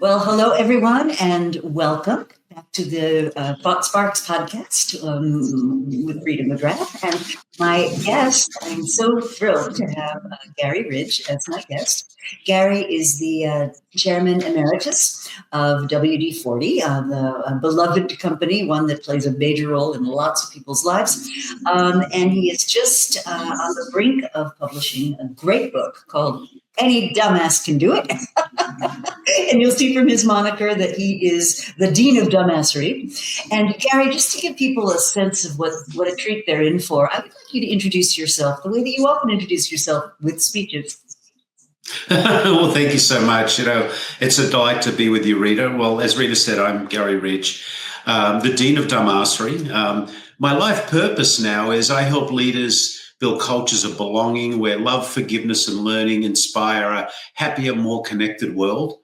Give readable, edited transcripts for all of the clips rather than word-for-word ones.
Well, hello, everyone, and welcome back to the Thought Sparks podcast with Rita McGrath. And my guest, I'm so thrilled to have Garry Ridge as my guest. Garry is the chairman emeritus of WD-40, the beloved company, one that plays a major role in lots of people's lives. And he is just on the brink of publishing a great book called Any Dumbass Can Do It. And you'll see from his moniker that he is the Dean of Dumbassery. And Garry, just to give people a sense of what a treat they're in for, I would like you to introduce yourself the way that you often introduce yourself with speeches. Well, thank you so much. It's a delight to be with you, Rita. Well, as Rita said, I'm Garry Ridge, the Dean of Dumbassery. My life purpose now is I help leaders build cultures of belonging where love, forgiveness, and learning inspire a happier, more connected world.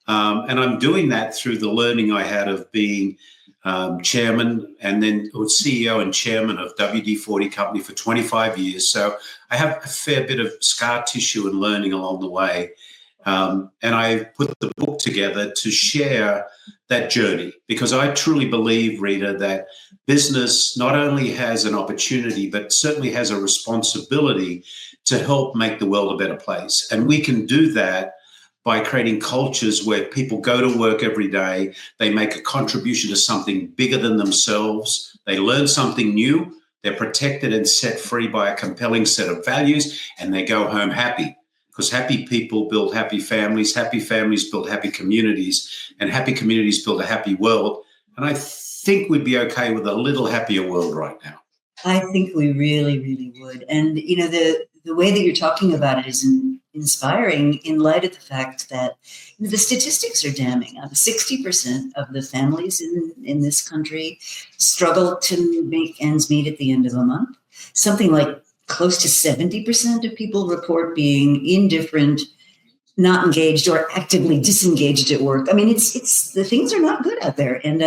And I'm doing that through the learning I had of being chairman and then CEO and chairman of WD-40 company for 25 years. So I have a fair bit of scar tissue and learning along the way. And I put the book together to share that journey because I truly believe, Rita, that business not only has an opportunity, but certainly has a responsibility to help make the world a better place. And we can do that by creating cultures where people go to work every day, they make a contribution to something bigger than themselves, they learn something new, they're protected and set free by a compelling set of values, and they go home happy. Because happy people build happy families build happy communities, and happy communities build a happy world. And I think we'd be okay with a little happier world right now. I think we really, really would. And, the way that you're talking about it is inspiring in light of the fact that the statistics are damning. 60% of the families in this country struggle to make ends meet at the end of a month. Something like close to 70% of people report being indifferent, not engaged, or actively disengaged at work. I mean, it's the things are not good out there. And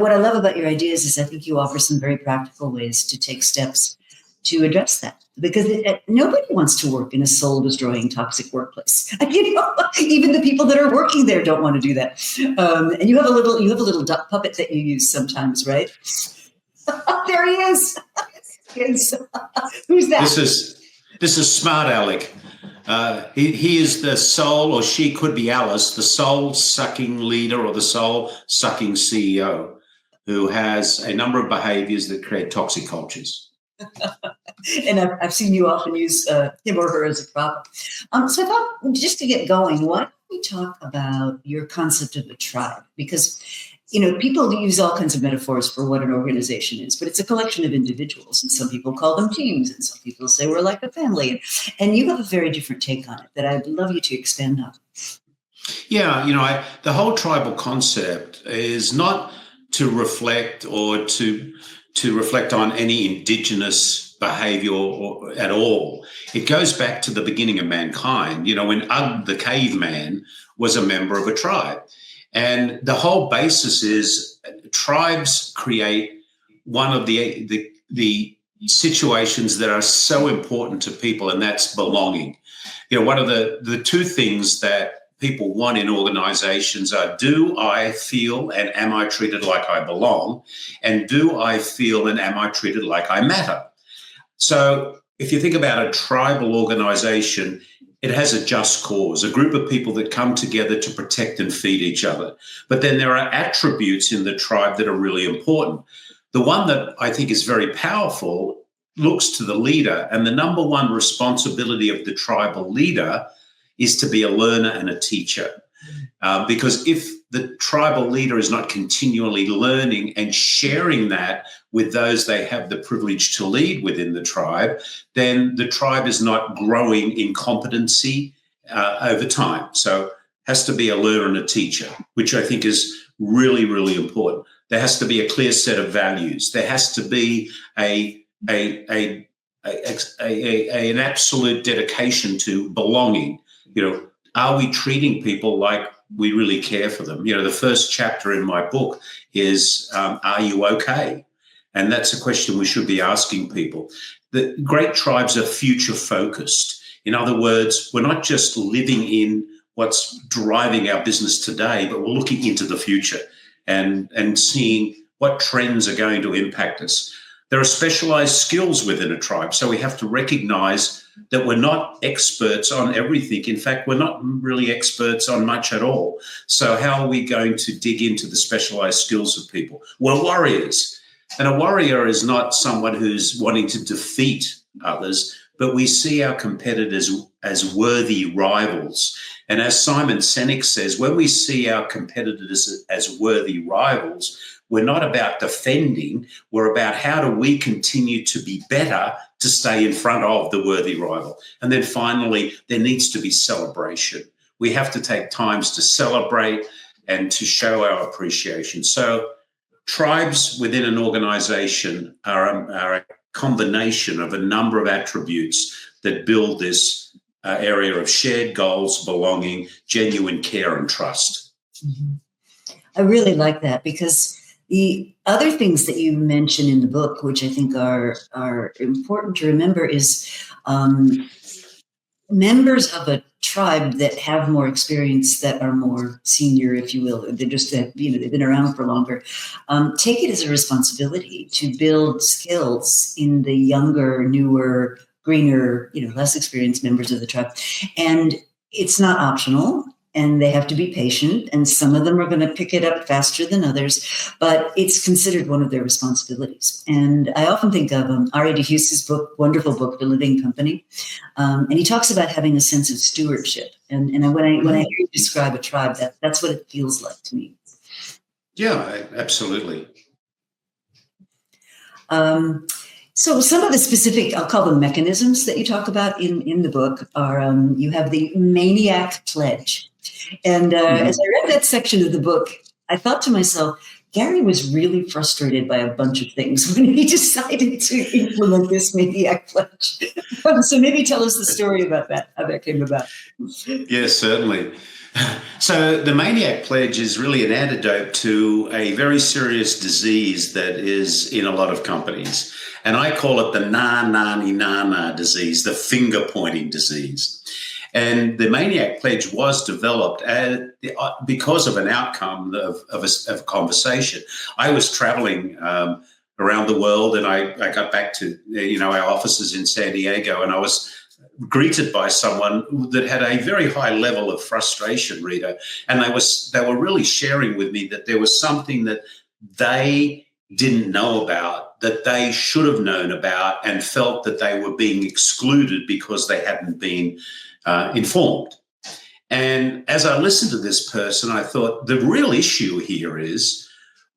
what I love about your ideas is I think you offer some very practical ways to take steps to address that. Because nobody wants to work in a soul-destroying, toxic workplace. Even the people that are working there don't want to do that. And you have a little duck puppet that you use sometimes, right? There he is. Who's that? This is smart Alec. He is the soul, or she could be Alice, the soul-sucking leader or the soul-sucking CEO who has a number of behaviors that create toxic cultures. And I've seen you often use him or her as a prop. So I thought, just to get going, why don't we talk about your concept of a tribe? Because, people use all kinds of metaphors for what an organization is, but it's a collection of individuals. And some people call them teams, and some people say we're like a family. And you have a very different take on it that I'd love you to expand on. Yeah, the whole tribal concept is not to reflect or to reflect on any indigenous behavior or at all. It goes back to the beginning of mankind, when Ugg the caveman was a member of a tribe. And the whole basis is tribes create one of the situations that are so important to people, and that's belonging. One of the two things that people want in organizations are, do I feel and am I treated like I belong? And do I feel and am I treated like I matter? So if you think about a tribal organization, it has a just cause, a group of people that come together to protect and feed each other. But then there are attributes in the tribe that are really important. The one that I think is very powerful looks to the leader, and the number one responsibility of the tribal leader is to be a learner and a teacher. Because if the tribal leader is not continually learning and sharing that with those they have the privilege to lead within the tribe, then the tribe is not growing in competency over time. So it has to be a learner and a teacher, which I think is really, really important. There has to be a clear set of values. There has to be an absolute dedication to belonging. Are we treating people like we really care for them? The first chapter in my book is, are you okay? And that's a question we should be asking people. The great tribes are future focused. In other words, we're not just living in what's driving our business today, but we're looking into the future and seeing what trends are going to impact us. There are specialized skills within a tribe, so we have to recognize that we're not experts on everything. In fact, we're not really experts on much at all. So how are we going to dig into the specialized skills of people? We're warriors, and a warrior is not someone who's wanting to defeat others, but we see our competitors as worthy rivals. And as Simon Sinek says, when we see our competitors as worthy rivals, we're not about defending, we're about how do we continue to be better to stay in front of the worthy rival. And then finally, there needs to be celebration. We have to take times to celebrate and to show our appreciation. So tribes within an organization are a combination of a number of attributes that build this area of shared goals, belonging, genuine care, and trust. Mm-hmm. I really like that, because the other things that you mention in the book, which I think are important to remember, is members of a tribe that have more experience, that are more senior, if you will, they're just they've been around for longer, take it as a responsibility to build skills in the younger, newer, greener, less experienced members of the tribe. And it's not optional, and they have to be patient, and some of them are going to pick it up faster than others, but it's considered one of their responsibilities. And I often think of R.A.D. Hughes's book, wonderful book, The Living Company, and he talks about having a sense of stewardship. And when I hear you describe a tribe, that's what it feels like to me. Yeah, absolutely. So some of the specific, I'll call them mechanisms, that you talk about in the book are, you have the Maniac pledge. And as I read that section of the book, I thought to myself, Garry was really frustrated by a bunch of things when he decided to implement this Maniac pledge. So maybe tell us the story about that, how that came about. Yes, certainly. So the Maniac pledge is really an antidote to a very serious disease that is in a lot of companies. And I call it the na-na-ni-na-na disease, the finger-pointing disease. And the Maniac pledge was developed because of an outcome of a conversation. I was traveling around the world, and I got back to our offices in San Diego, and I was greeted by someone that had a very high level of frustration, Rita, and they were really sharing with me that there was something that they didn't know about, that they should have known about, and felt that they were being excluded because they hadn't been informed. And as I listened to this person, I thought the real issue here is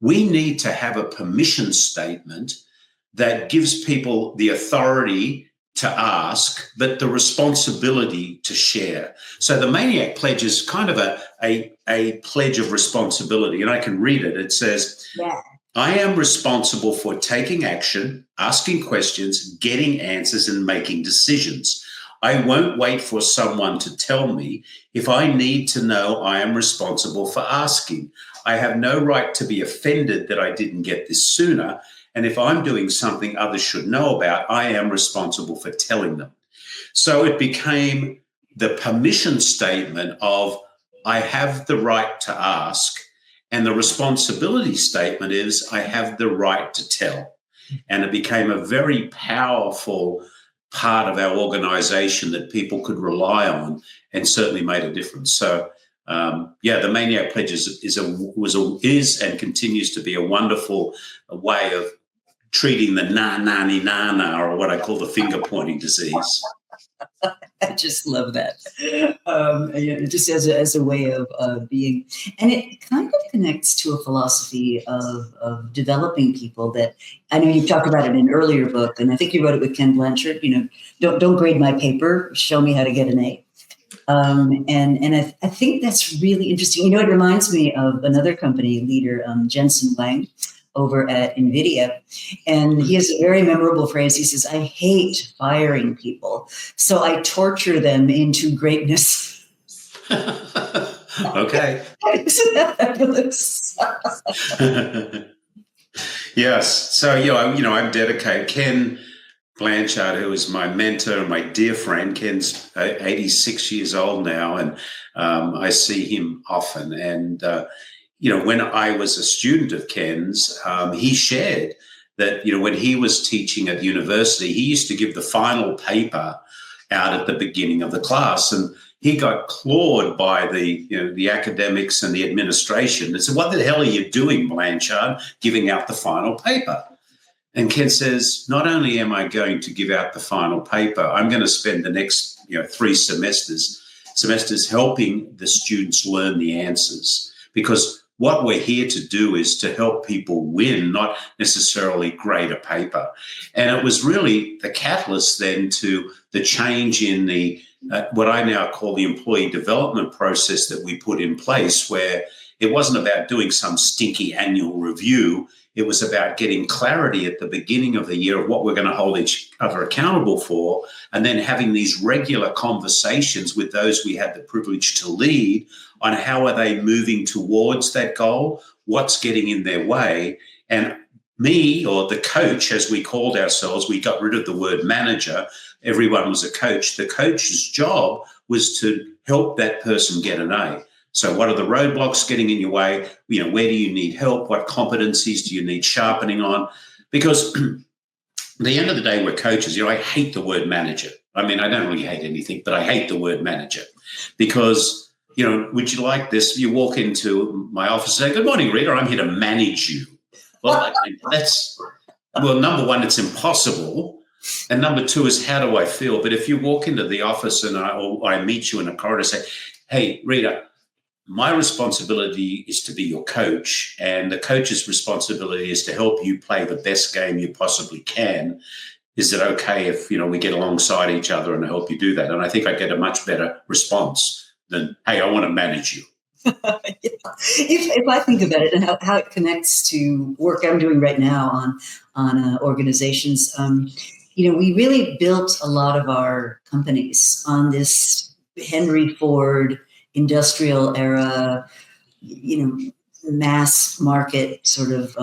we need to have a permission statement that gives people the authority to ask, but the responsibility to share. So the Maniac pledge is kind of a pledge of responsibility, and I can read it. It says, I am responsible for taking action, asking questions, getting answers, and making decisions. I won't wait for someone to tell me. If I need to know, I am responsible for asking. I have no right to be offended that I didn't get this sooner. And if I'm doing something others should know about, I am responsible for telling them. So it became the permission statement of I have the right to ask, and the responsibility statement is I have the right to tell. And it became a very powerful part of our organization that people could rely on, and certainly made a difference. So the Maniac pledge is and continues to be a wonderful way of treating the na-na-ni-na-na, or what I call the finger-pointing disease. I just love that. Just as a way of being. And it kind of connects to a philosophy of developing people that I know you talked about it in an earlier book, and I think you wrote it with Ken Blanchard, don't grade my paper, show me how to get an A. And I think that's really interesting. It reminds me of another company leader, Jensen Wang, over at NVIDIA. And he has a very memorable phrase. He says, I hate firing people, so I torture them into greatness. Okay. Isn't that fabulous? Yes. So, I'm dedicated. Ken Blanchard, who is my mentor and my dear friend. Ken's 86 years old now, and I see him often. And, when I was a student of Ken's, he shared that, when he was teaching at university, he used to give the final paper out at the beginning of the class. And he got clawed by the academics and the administration. They said, "What the hell are you doing, Blanchard, giving out the final paper?" And Ken says, "Not only am I going to give out the final paper, I'm going to spend the next 3 semesters helping the students learn the answers, because what we're here to do is to help people win, not necessarily grade a paper." And it was really the catalyst then to the change in the what I now call the employee development process that we put in place, where it wasn't about doing some stinky annual review. It was about getting clarity at the beginning of the year of what we're going to hold each other accountable for, and then having these regular conversations with those we had the privilege to lead on how are they moving towards that goal, what's getting in their way. And me, or the coach, as we called ourselves, we got rid of the word manager. Everyone was a coach. The coach's job was to help that person get an A. So what are the roadblocks getting in your way? Where do you need help? What competencies do you need sharpening on? Because at the end of the day, we're coaches. I hate the word manager. I mean, I don't really hate anything, but I hate the word manager because, would you like this? You walk into my office and say, "Good morning, Rita. I'm here to manage you." Well, number one, it's impossible. And number two is, how do I feel? But if you walk into the office and I meet you in a corridor and say, "Hey, Rita, my responsibility is to be your coach, and the coach's responsibility is to help you play the best game you possibly can. Is it okay if, we get alongside each other and help you do that?" And I think I get a much better response than, "Hey, I want to manage you." Yeah. If I think about it and how it connects to work I'm doing right now on organizations, we really built a lot of our companies on this Henry Ford industrial era, mass market sort of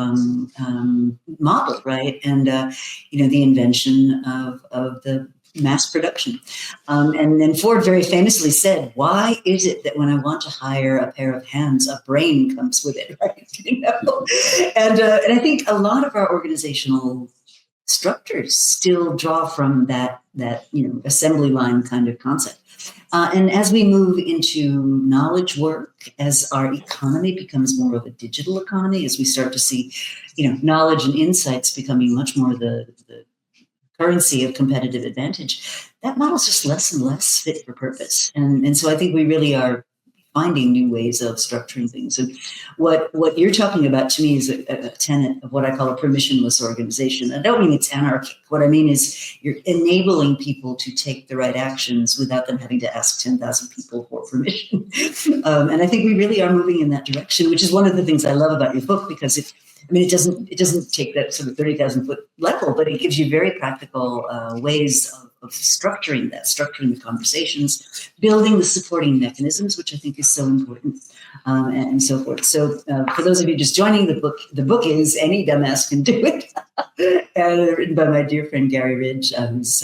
model, right? And the invention of the mass production. And then Ford very famously said, "Why is it that when I want to hire a pair of hands, a brain comes with it?" Right? And I think a lot of our organizational structures still draw from that assembly line kind of concept. And as we move into knowledge work, as our economy becomes more of a digital economy, as we start to see, knowledge and insights becoming much more the currency of competitive advantage, that model's just less and less fit for purpose. And so I think we really are finding new ways of structuring things. And what you're talking about to me is a tenet of what I call a permissionless organization. I don't mean it's anarchic. What I mean is you're enabling people to take the right actions without them having to ask 10,000 people for permission. And I think we really are moving in that direction, which is one of the things I love about your book, because it doesn't take that sort of 30,000 foot level, but it gives you very practical ways of structuring the conversations, building the supporting mechanisms, which I think is so important, and so forth. So for those of you just joining the book is Any Dumbass Can Do It, written by my dear friend Garry Ridge, who's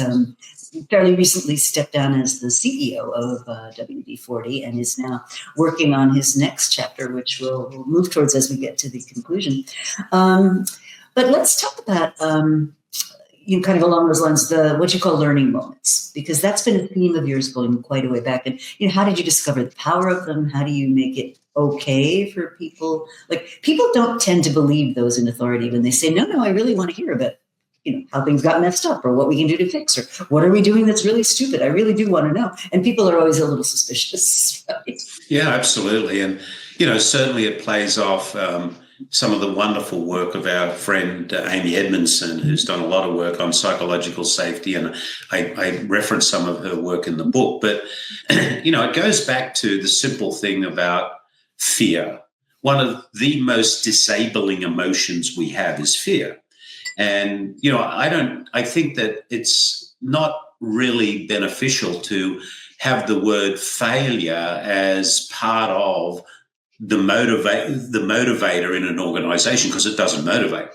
fairly recently stepped down as the CEO of WD-40 and is now working on his next chapter, which we'll move towards as we get to the conclusion. But let's talk about kind of along those lines, what you call learning moments, because that's been a theme of yours going quite a way back. And how did you discover the power of them? How do you make it okay for people? Like, people don't tend to believe those in authority when they say, no, I really want to hear about how things got messed up, or what we can do to fix, or what are we doing that's really stupid. I really do want to know. And people are always a little suspicious, right? Yeah, absolutely. And, certainly it plays off some of the wonderful work of our friend Amy Edmondson, who's done a lot of work on psychological safety. And I reference some of her work in the book. But, it goes back to the simple thing about fear. One of the most disabling emotions we have is fear. And, I think that it's not really beneficial to have the word failure as part of the motivator in an organization, because it doesn't motivate.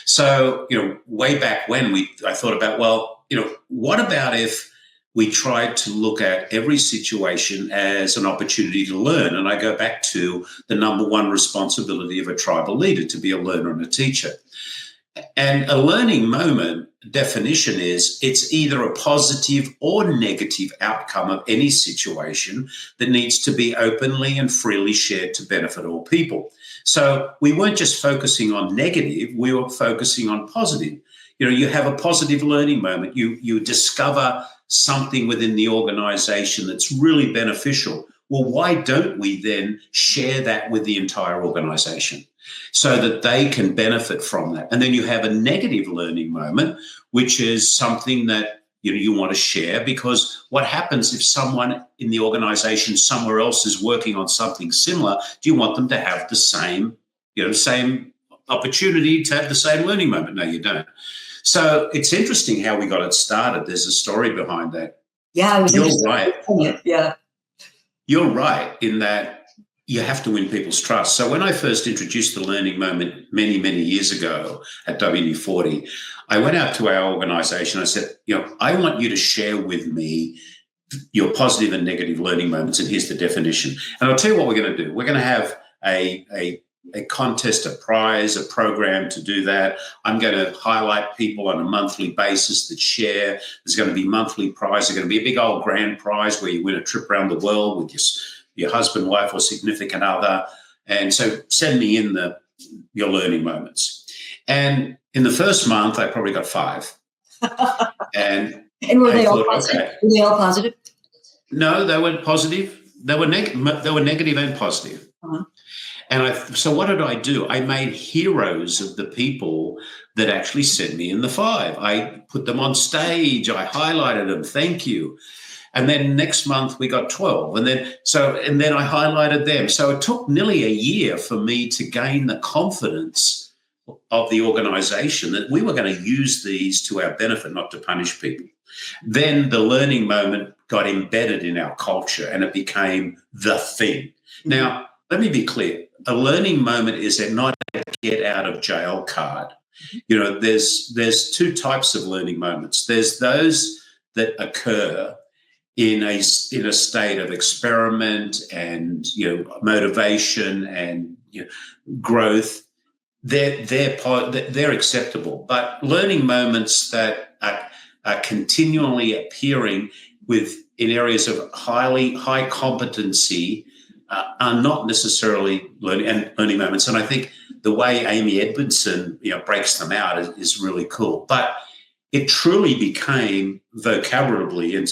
So, way back when I thought about, well, what about if we tried to look at every situation as an opportunity to learn? And I go back to the number one responsibility of a tribal leader, to be a learner and a teacher. And a learning moment definition is it's either a positive or negative outcome of any situation that needs to be openly and freely shared to benefit all people. So we weren't just focusing on negative, we were focusing on positive. You have a positive learning moment. You discover something within the organization that's really beneficial. Well, why don't we then share that with the entire organization so that they can benefit from that? And then you have a negative learning moment, which is something that you want to share, because what happens if someone in the organization somewhere else is working on something similar? Do you want them to have the same opportunity to have the same learning moment? No, you don't. So it's interesting how we got it started. There's a story behind that. Yeah, You're right. Yeah. You're right in that you have to win people's trust. So when I first introduced the learning moment many, many years ago at WD-40, I went out to our organization. I said, I want you to share with me your positive and negative learning moments, and here's the definition. And I'll tell you what we're going to do. We're going to have a contest, a prize, a program to do that. I'm going to highlight people on a monthly basis that share. There's going to be monthly prizes. There's going to be a big old grand prize where you win a trip around the world with your husband, wife, or significant other. And so send me in your learning moments. And in the first month, I probably got 5. And were they all positive? Okay. Were they all positive? No, they weren't positive. They were negative and positive. Uh-huh. And so what did I do? I made heroes of the people that actually sent me in the 5. I put them on stage. I highlighted them. Thank you. And then next month we got 12. And then I highlighted them. So it took nearly a year for me to gain the confidence of the organization that we were going to use these to our benefit, not to punish people. Then the learning moment got embedded in our culture and it became the thing. Mm-hmm. Now, let me be clear. A learning moment is not a get out of jail card. There's 2 types of learning moments. There's those that occur in a state of experiment and motivation and growth. They're acceptable. But learning moments that are continually appearing in areas of high competency are not necessarily learning moments. And I think the way Amy Edmondson breaks them out is really cool. But it truly became vocabulary and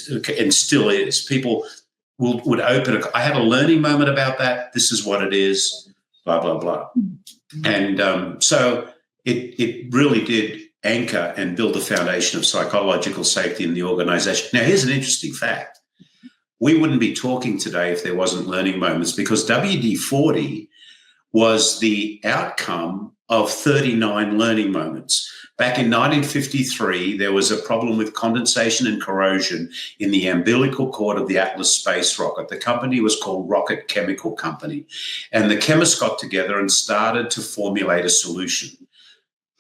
still is. People would open I had a learning moment about that. This is what it is, blah, blah, blah. And so it really did anchor and build the foundation of psychological safety in the organization. Now, here's an interesting fact. We wouldn't be talking today if there wasn't learning moments, because WD-40 was the outcome of 39 learning moments. Back in 1953, there was a problem with condensation and corrosion in the umbilical cord of the Atlas space rocket. The company was called Rocket Chemical Company. And the chemists got together and started to formulate a solution.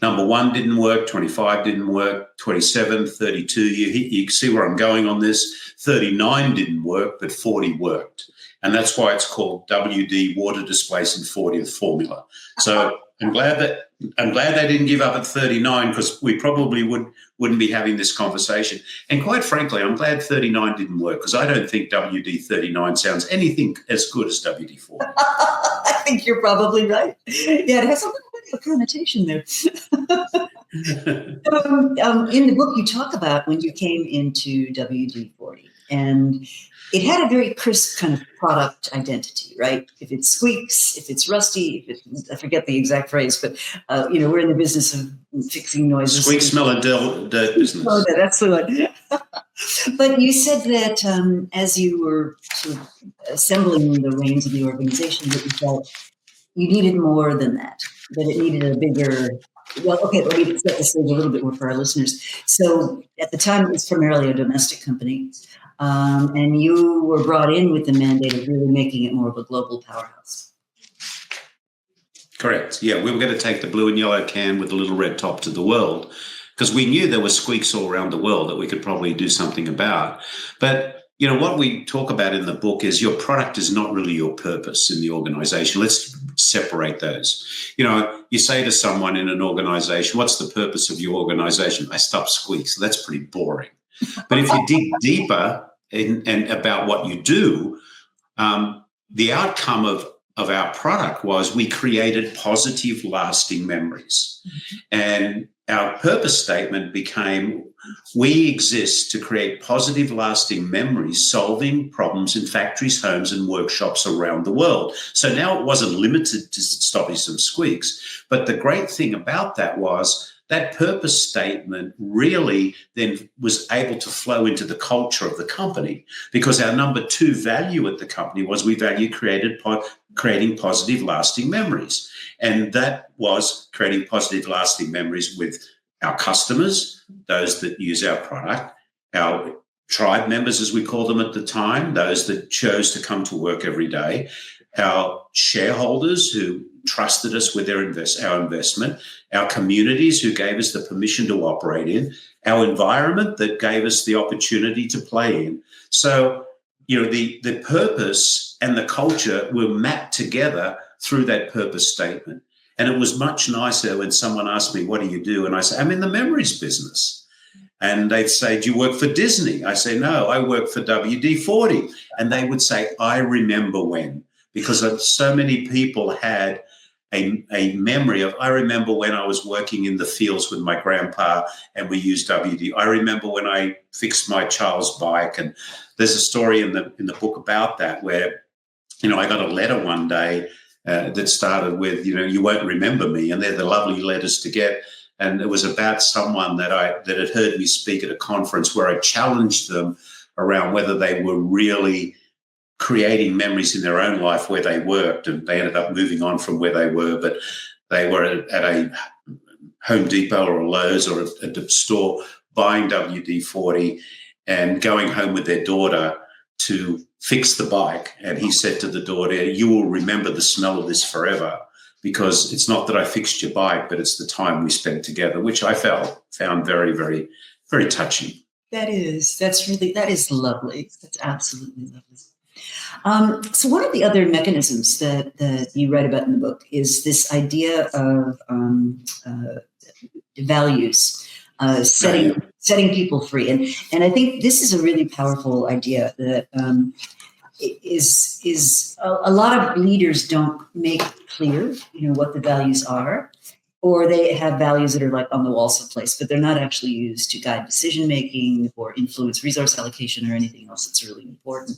Number 1 didn't work, 25 didn't work, 27, 32, you can see where I'm going on this. 39 didn't work, but 40 worked. And that's why it's called WD water displacement 40th formula. So I'm glad they didn't give up at 39, because we probably wouldn't be having this conversation. And quite frankly, I'm glad 39 didn't work, because I don't think WD-39 sounds anything as good as WD-40. I think you're probably right. Yeah, it has a little bit of a connotation there. In the book, you talk about when you came into WD-40, and it had a very crisp kind of product identity, right? If it's Squeaks, if it's Rusty, I forget the exact phrase, but we're in the business of fixing noises. Squeaks, smell, and dirt business. Oh, that's the one. But you said that as you were sort of assembling the reins of the organization, that you felt you needed more than that it needed a bigger. Well, okay, let me set the stage a little bit more for our listeners. So at the time, it was primarily a domestic company. And you were brought in with the mandate of really making it more of a global powerhouse. Correct. Yeah, we were going to take the blue and yellow can with the little red top to the world because we knew there were squeaks all around the world that we could probably do something about. But what we talk about in the book is your product is not really your purpose in the organization. Let's separate those. You say to someone in an organization, what's the purpose of your organization? I stop squeaks. So that's pretty boring. But if you dig deeper and about what you do, the outcome of our product was we created positive, lasting memories. And our purpose statement became, we exist to create positive, lasting memories, solving problems in factories, homes, and workshops around the world. So now it wasn't limited to stopping some squeaks. But the great thing about that was that purpose statement really then was able to flow into the culture of the company, because our number 2 value at the company was we value creating positive, lasting memories. And that was creating positive, lasting memories with our customers, those that use our product, our tribe members, as we called them at the time, those that chose to come to work every day, our shareholders who trusted us with our investment, our communities who gave us the permission to operate in, our environment that gave us the opportunity to play in. So, the purpose and the culture were mapped together through that purpose statement. And it was much nicer when someone asked me, what do you do? And I say, I'm in the memories business. And they'd say, do you work for Disney? I say, no, I work for WD-40. And they would say, I remember when, because so many people had a memory of, I remember when I was working in the fields with my grandpa and we used WD. I remember when I fixed my child's bike. And there's a story in the book about that where, I got a letter one day that started with, you won't remember me. And they're the lovely letters to get. And it was about someone that had heard me speak at a conference where I challenged them around whether they were really creating memories in their own life where they worked, and they ended up moving on from where they were, but they were at a Home Depot or a Lowe's or a store buying WD-40 and going home with their daughter to fix the bike. And he said to the daughter, you will remember the smell of this forever, because it's not that I fixed your bike, but it's the time we spent together, which I found very, very, very touching. That is lovely. That's absolutely lovely. So one of the other mechanisms that you write about in the book is this idea of values, setting people free, and I think this is a really powerful idea that is a lot of leaders don't make clear, what the values are, or they have values that are like on the wall someplace, but they're not actually used to guide decision making or influence resource allocation or anything else that's really important.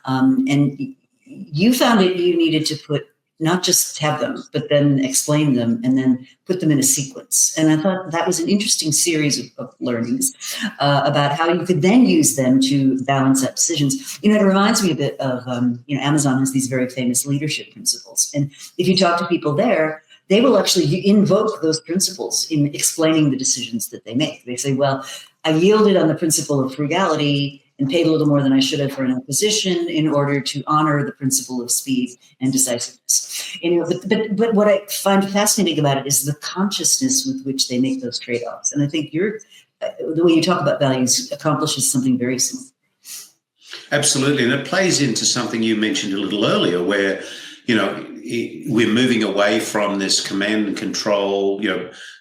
And you found it you needed to put, not just have them, but then explain them and then put them in a sequence. And I thought that was an interesting series of learnings about how you could then use them to balance out decisions. It reminds me a bit of, Amazon has these very famous leadership principles. And if you talk to people there, they will actually invoke those principles in explaining the decisions that they make. They say, well, I yielded on the principle of frugality and paid a little more than I should have for an acquisition in order to honor the principle of speed and decisiveness. But what I find fascinating about it is the consciousness with which they make those trade-offs. And I think the way you talk about values accomplishes something very similar. Absolutely. And it plays into something you mentioned a little earlier where, we're moving away from this command and control,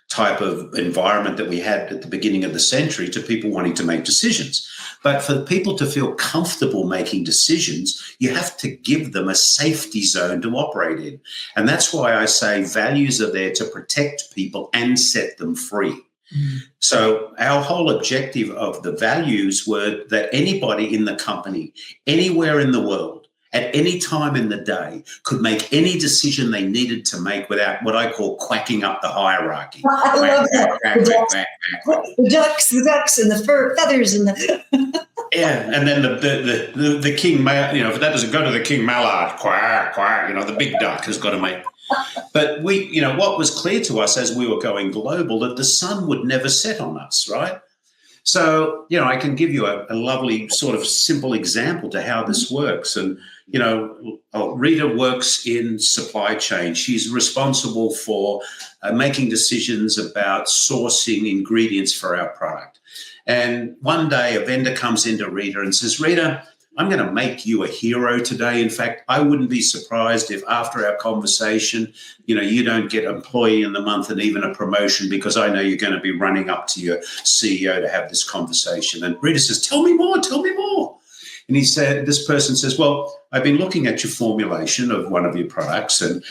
type of environment that we had at the beginning of the century to people wanting to make decisions. But for people to feel comfortable making decisions, you have to give them a safety zone to operate in. And that's why I say values are there to protect people and set them free. Mm. So our whole objective of the values were that anybody in the company, anywhere in the world, at any time in the day, could make any decision they needed to make without what I call quacking up the hierarchy. I love that. The ducks and the feathers and the... Yeah, and then the king, if that doesn't go to the king mallard, quack, quack, the big duck has got to make... But what was clear to us as we were going global, that the sun would never set on us, right? So, I can give you a lovely sort of simple example to how this works. And, Rita works in supply chain. She's responsible for making decisions about sourcing ingredients for our product. And one day a vendor comes into Rita and says, Rita, I'm going to make you a hero today. In fact, I wouldn't be surprised if after our conversation, you don't get employee in the month and even a promotion, because I know you're going to be running up to your CEO to have this conversation. And Rita says, tell me more. And this person says, well, I've been looking at your formulation of one of your products, and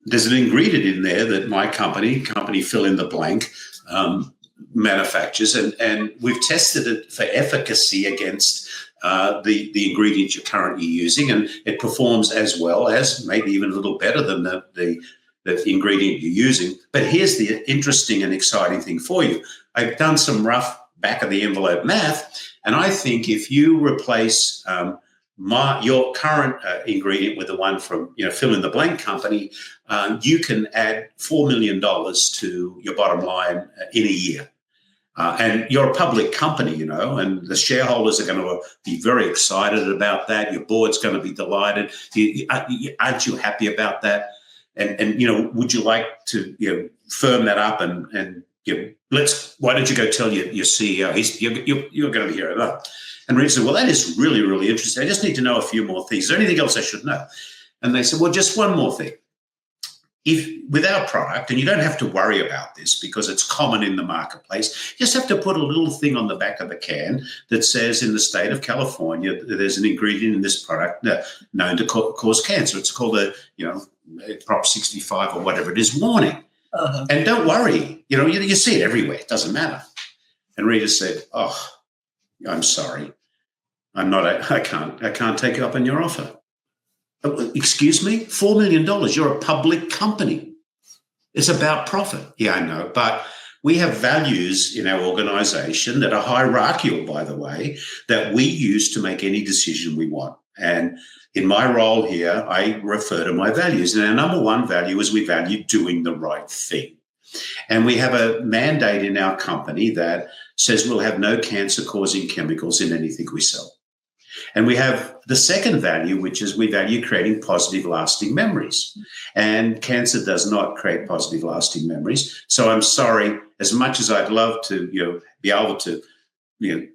there's an ingredient in there that my company fill in the blank, manufactures, and we've tested it for efficacy against the ingredient you're currently using, and it performs as well as, maybe even a little better than the ingredient you're using. But here's the interesting and exciting thing for you. I've done some rough back of the envelope math, and I think if you replace your current ingredient with the one from fill in the blank company, you can add $4 million to your bottom line in a year. And you're a public company, and the shareholders are going to be very excited about that. Your board's going to be delighted. Aren't you happy about that? And would you like to firm that up and why don't you go tell your CEO? You're going to hear it up. And Rita said, well, that is really, really interesting. I just need to know a few more things. Is there anything else I should know? And they said, well, just one more thing. If with our product, and you don't have to worry about this because it's common in the marketplace, you just have to put a little thing on the back of the can that says in the state of California, there's an ingredient in this product known to cause cancer. It's called a Prop 65 or whatever it is warning. Uh-huh. And don't worry, you see it everywhere. It doesn't matter. And Rita said, oh, I'm sorry. I can't take you up on your offer. Excuse me? $4 million. You're a public company. It's about profit. Yeah, I know. But we have values in our organization that are hierarchical, by the way, that we use to make any decision we want. And in my role here, I refer to my values. And our number one value is we value doing the right thing. And we have a mandate in our company that says we'll have no cancer-causing chemicals in anything we sell. And we have the second value, which is we value creating positive, lasting memories. And cancer does not create positive, lasting memories. So I'm sorry, as much as I'd love to, be able to,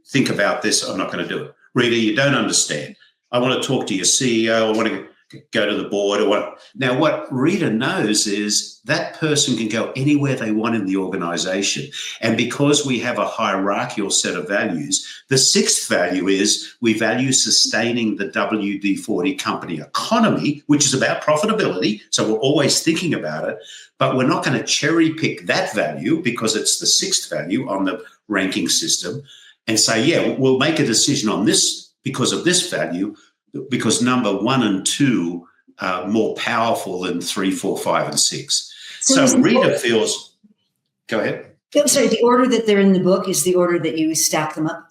think about this, I'm not going to do it. Rita, you don't understand. I want to talk to your CEO. I want to go to the board or what. Now, what Rita knows is that person can go anywhere they want in the organization. And because we have a hierarchical set of values, the sixth value is we value sustaining the WD-40 company economy, which is about profitability. So we're always thinking about it, but we're not going to cherry pick that value because it's the sixth value on the ranking system and say, yeah, we'll make a decision on this because of this value, because number 1 and 2 are more powerful than 3, 4, 5, and 6. So Rita feels, go ahead. I'm sorry, the order that they're in the book is the order that you stack them up?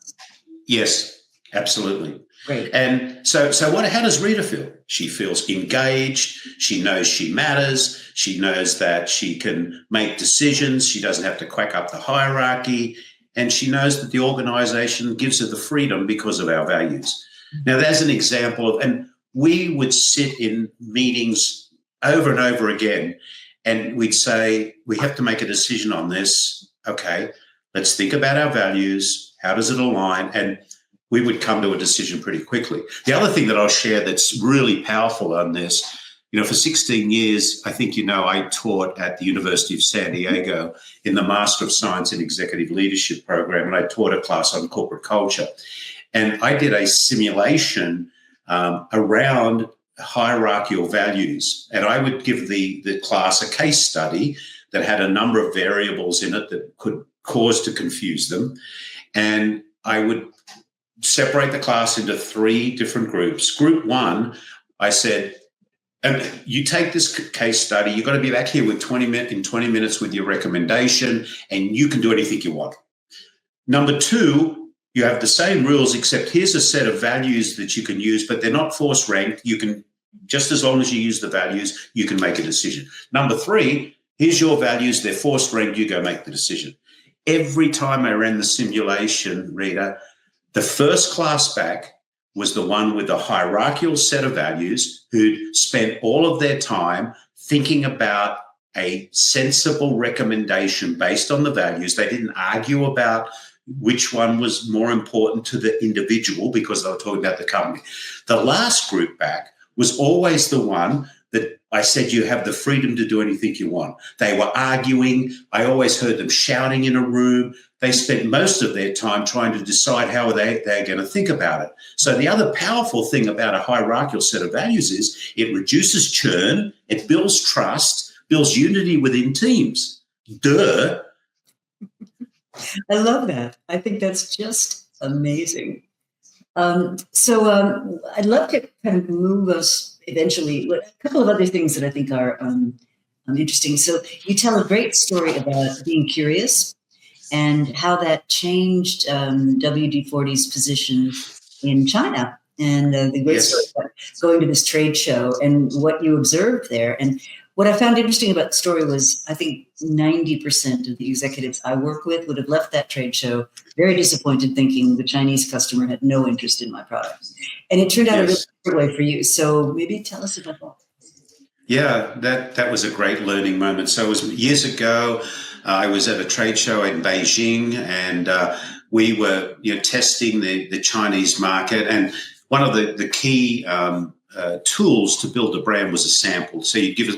Yes, absolutely. Great. And so how does Rita feel? She feels engaged. She knows she matters. She knows that she can make decisions. She doesn't have to quack up the hierarchy. And she knows that the organization gives her the freedom because of our values. Now, there's an example of, and we would sit in meetings over and over again, and we'd say, we have to make a decision on this. Okay, let's think about our values. How does it align? And we would come to a decision pretty quickly. The other thing that I'll share that's really powerful on this, for 16 years, I think I taught at the University of San Diego in the Master of Science in Executive Leadership program, and I taught a class on corporate culture. And I did a simulation around hierarchical values. And I would give the class a case study that had a number of variables in it that could cause to confuse them. And I would separate the class into 3 different groups. Group 1, I said, and you take this case study, you've got to be back here in 20 minutes with your recommendation, and you can do anything you want. Number 2, you have the same rules, except here's a set of values that you can use, but they're not force ranked. You can, just as long as you use the values, you can make a decision. Number 3, here's your values. They're force ranked. You go make the decision. every time I ran the simulation, Rita, the first class back was the one with the hierarchical set of values who spent all of their time thinking about a sensible recommendation based on the values. They didn't argue about which one was more important to the individual because they were talking about the company. The last group back was always the one that I said, you have the freedom to do anything you want. They were arguing. I always heard them shouting in a room. They spent most of their time trying to decide how they're going to think about it. So the other powerful thing about a hierarchical set of values is it reduces churn, it builds trust, builds unity within teams. Duh. I love that. I think that's just amazing. I'd love to kind of move us eventually. A couple of other things that I think are interesting. So you tell a great story about being curious and how that changed WD-40's position in China. And the great story about going to this trade show and what you observed there. And what I found interesting about the story was I think 90% of the executives I work with would have left that trade show very disappointed, thinking the Chinese customer had no interest in my product. And it turned out a really different way for you. So maybe tell us about that. Yeah, that was a great learning moment. So it was years ago. I was at a trade show in Beijing, and we were testing the Chinese market. And one of the key tools to build a brand was a sample. So you'd give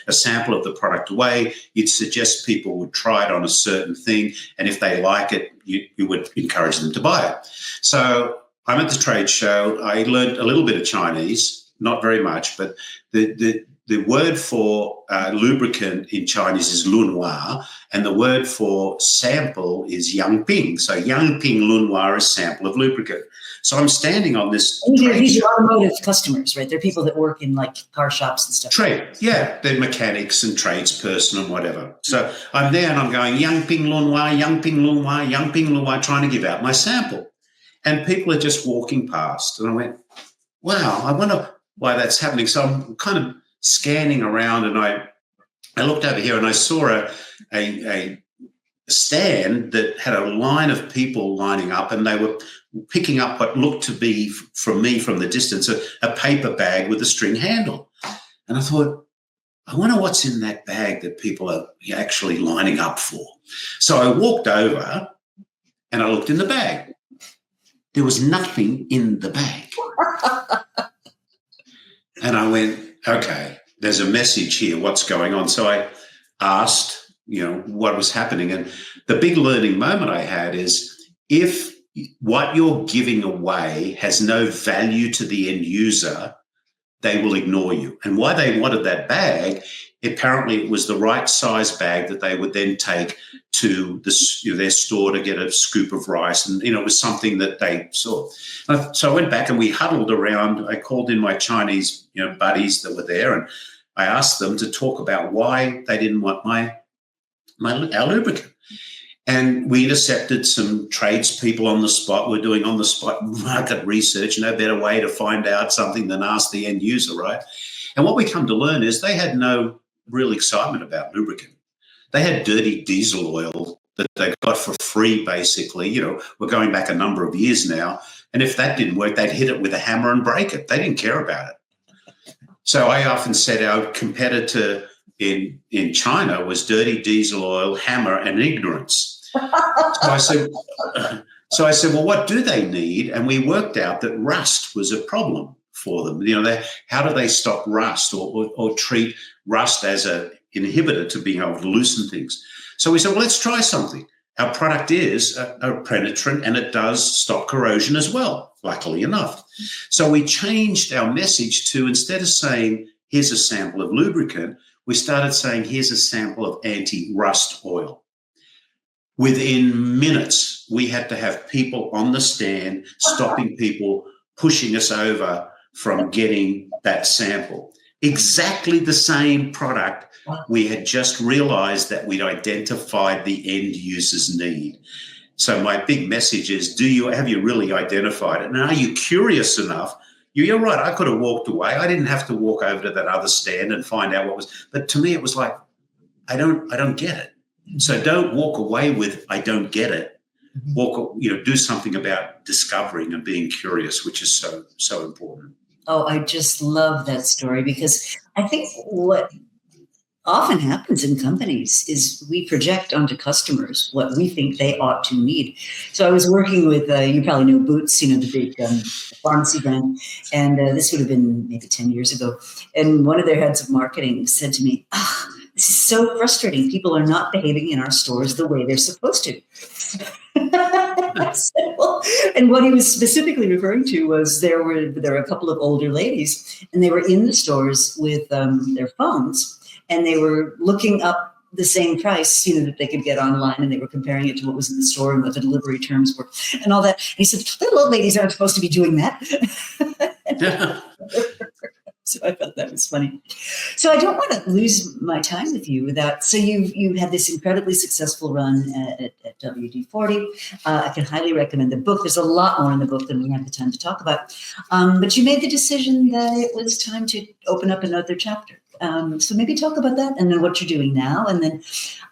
a sample of the product away. You'd suggest people would try it on a certain thing, and if they like it, you would encourage them to buy it. So I'm at the trade show. I learned a little bit of Chinese, not very much, but the word for lubricant in Chinese is lunhua, and the word for sample is yangping. So yangping lunhua is sample of lubricant. So I'm standing on this. These are automotive customers, right? They're people that work in like car shops and stuff. Trade, yeah. They're mechanics and tradesperson and whatever. So I'm there and I'm going, yangping lunhua, yangping lunhua, yangping lunhua, trying to give out my sample. And people are just walking past. And I went, wow, I wonder why that's happening. So I'm kind of scanning around, and I looked over here and I saw a stand that had a line of people lining up, and they were picking up what looked to be, from me from the distance, a paper bag with a string handle. And I thought, I wonder what's in that bag that people are actually lining up for. So I walked over and I looked in the bag. There was nothing in the bag. And I went, okay, there's a message here. What's going on? So I asked, what was happening. And the big learning moment I had is, if what you're giving away has no value to the end user, they will ignore you. And why they wanted that bag, apparently it was the right size bag that they would then take to their store to get a scoop of rice. And, it was something that they saw. So I went back and we huddled around. I called in my Chinese, buddies that were there, and I asked them to talk about why they didn't want our lubricant. And we intercepted some tradespeople on the spot. We're doing on-the-spot market research. No better way to find out something than ask the end user, right? And what we come to learn is they had no real excitement about lubricant. They had dirty diesel oil that they got for free, basically. We're going back a number of years now. And if that didn't work, they'd hit it with a hammer and break it. They didn't care about it. So I often said our competitor in China was dirty diesel oil, hammer, and ignorance. So I said, well, what do they need? And we worked out that rust was a problem for them. How do they stop rust or treat rust as an inhibitor to being able to loosen things? So we said, well, let's try something. Our product is a penetrant, and it does stop corrosion as well, luckily enough. So we changed our message to, instead of saying, here's a sample of lubricant, we started saying, here's a sample of anti-rust oil. Within minutes, we had to have people on the stand stopping people, pushing us over from getting that sample. Exactly the same product. We had just realized that we'd identified the end user's need. So my big message is, have you really identified it? And are you curious enough? You're right. I could have walked away. I didn't have to walk over to that other stand and find out what was. But to me, it was like, I don't get it. So don't walk away with, I don't get it. Do something about discovering and being curious, which is so important. Oh, I just love that story, because I think what often happens in companies is we project onto customers what we think they ought to need. So I was working with, you probably know Boots, the big pharmacy brand, and this would have been maybe 10 years ago. And one of their heads of marketing said to me, this is so frustrating. People are not behaving in our stores the way they're supposed to. I said, well, and what he was specifically referring to was there were a couple of older ladies, and they were in the stores with their phones, and they were looking up the same price, that they could get online, and they were comparing it to what was in the store and what the delivery terms were and all that. And he said, little old ladies aren't supposed to be doing that. So I thought that was funny. So I don't want to lose my time with you without. So you had this incredibly successful run at WD-40. I can highly recommend the book. There's a lot more in the book than we have the time to talk about. But you made the decision that it was time to open up another chapter. So maybe talk about that, and then what you're doing now. And then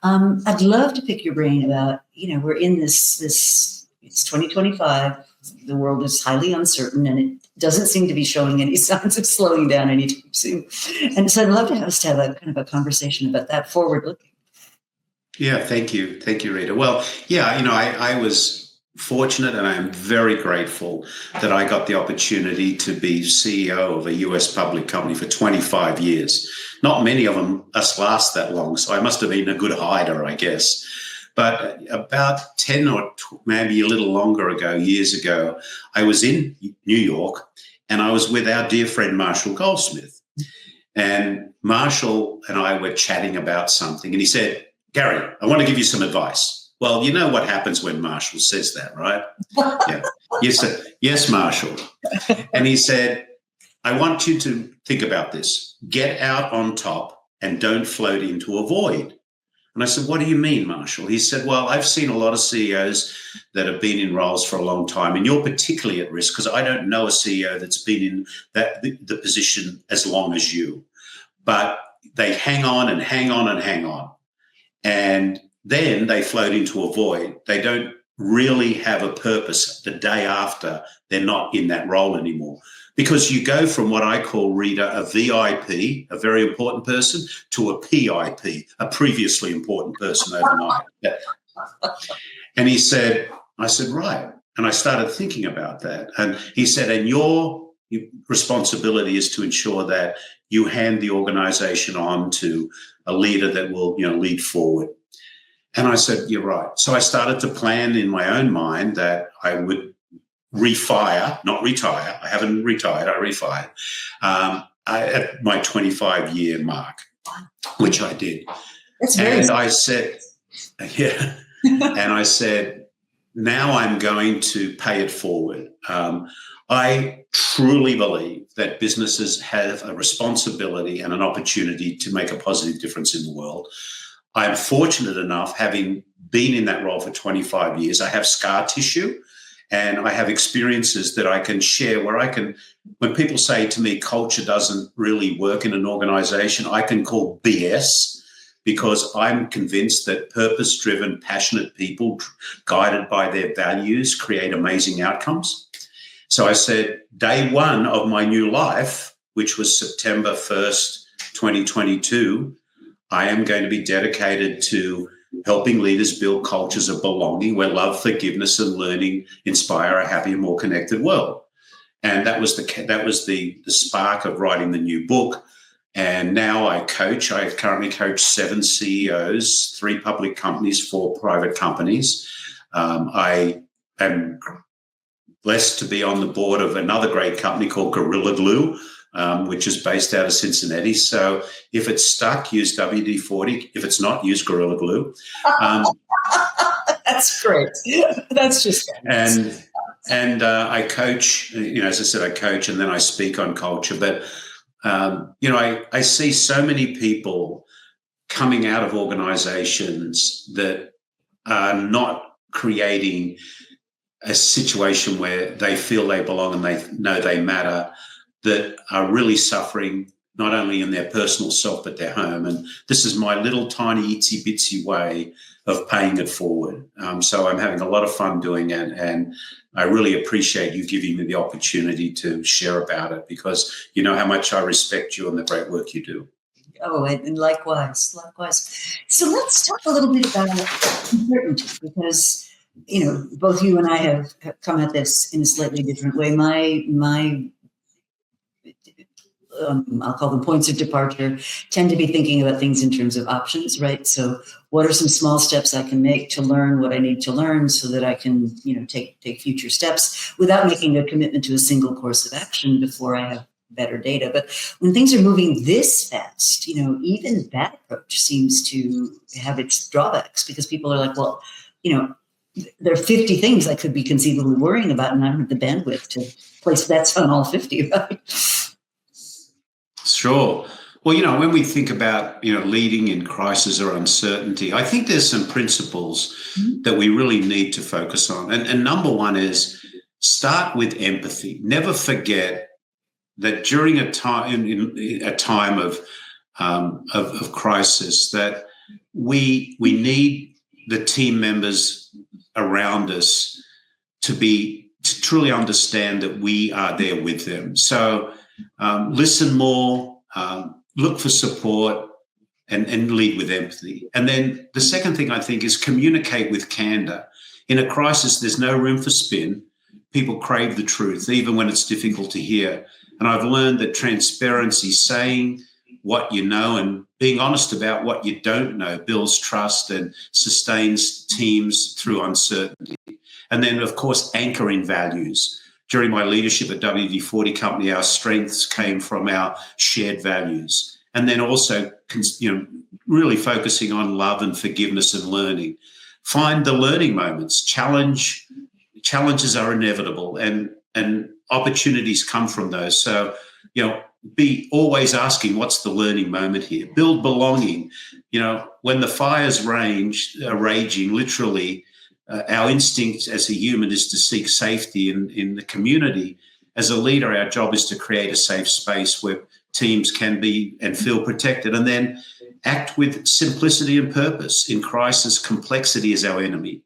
I'd love to pick your brain about, we're in this, it's 2025. The world is highly uncertain, and it doesn't seem to be showing any signs of slowing down anytime soon. And so I'd love to have a kind of a conversation about that, forward looking. Yeah, thank you. Thank you, Rita. Well, yeah, I was fortunate, and I am very grateful that I got the opportunity to be CEO of a US public company for 25 years. Not many of us last that long, so I must have been a good hider, I guess. But about 10 or maybe a little longer ago, years ago, I was in New York, and I was with our dear friend Marshall Goldsmith. And Marshall and I were chatting about something, and he said, Garry, I want to give you some advice. Well, you know what happens when Marshall says that, right? Yeah. Yes, Marshall. And he said, I want you to think about this. Get out on top and don't float into a void. And I said, what do you mean, Marshall? He said, well, I've seen a lot of CEOs that have been in roles for a long time, and you're particularly at risk because I don't know a CEO that's been in the position as long as you. But they hang on and hang on and hang on. And then they float into a void. They don't really have a purpose the day after they're not in that role anymore. Because you go from what I call, Rita, a VIP, a very important person, to a PIP, a previously important person overnight. And I said, right. And I started thinking about that. And he said, and your responsibility is to ensure that you hand the organization on to a leader that will, lead forward. And I said, you're right. So I started to plan in my own mind that I would refire, not retire. I haven't retired, I refired at my 25-year mark, which I did. That's very and I said, yeah. And I said, now I'm going to pay it forward. I truly believe that businesses have a responsibility and an opportunity to make a positive difference in the world. I'm fortunate enough, having been in that role for 25 years, I have scar tissue. And I have experiences that I can share where when people say to me, culture doesn't really work in an organization, I can call BS, because I'm convinced that purpose-driven, passionate people guided by their values create amazing outcomes. So I said, day one of my new life, which was September 1st, 2022, I am going to be dedicated to helping leaders build cultures of belonging where love, forgiveness, and learning inspire a happier, more connected world. And that was the spark of writing the new book. And now I coach. I currently coach 7 CEOs, 3 public companies, 4 private companies. I am blessed to be on the board of another great company called Gorilla Glue, which is based out of Cincinnati. So if it's stuck, use WD-40. If it's not, use Gorilla Glue. That's great. That's just and I coach. As I said, I coach and then I speak on culture. But I see so many people coming out of organizations that are not creating a situation where they feel they belong and they know they matter, that are really suffering not only in their personal self, but their home. And this is my little tiny itsy bitsy way of paying it forward. So I'm having a lot of fun doing it. And I really appreciate you giving me the opportunity to share about it, because you know how much I respect you and the great work you do. Oh, and likewise. So let's talk a little bit about uncertainty, because, both you and I have come at this in a slightly different way. My I'll call them points of departure, tend to be thinking about things in terms of options, right? So what are some small steps I can make to learn what I need to learn so that I can, take future steps without making a commitment to a single course of action before I have better data. But when things are moving this fast, even that approach seems to have its drawbacks, because people are like, well, there are 50 things I could be conceivably worrying about, and I don't have the bandwidth to place bets on all 50, right? Sure. Well, when we think about, leading in crisis or uncertainty, I think there's some principles that we really need to focus on. And number one is start with empathy. Never forget that during a time of crisis, that we need the team members around us to truly understand that we are there with them. So listen more, look for support, and lead with empathy. And then the second thing I think is communicate with candor. In a crisis, there's no room for spin. People crave the truth, even when it's difficult to hear. And I've learned that transparency, saying what you know and being honest about what you don't know, builds trust and sustains teams through uncertainty. And then, of course, anchoring values. During my leadership at WD-40 Company, our strengths came from our shared values. And then also, really focusing on love and forgiveness and learning. Find the learning moments. Challenges are inevitable, and opportunities come from those. So, be always asking, what's the learning moment here? Build belonging. When the fires are raging, literally, our instinct as a human is to seek safety in the community. As a leader, our job is to create a safe space where teams can be and feel protected, and then act with simplicity and purpose. In crisis, complexity is our enemy.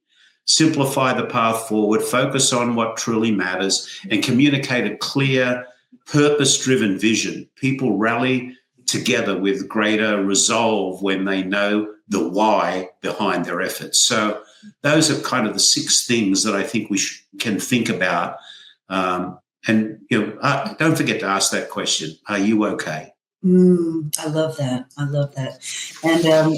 Simplify the path forward, focus on what truly matters, and communicate a clear, purpose-driven vision. People rally together with greater resolve when they know the why behind their efforts. So those are kind of the 6 things that I think we can think about. And don't forget to ask that question: are you okay? I love that. And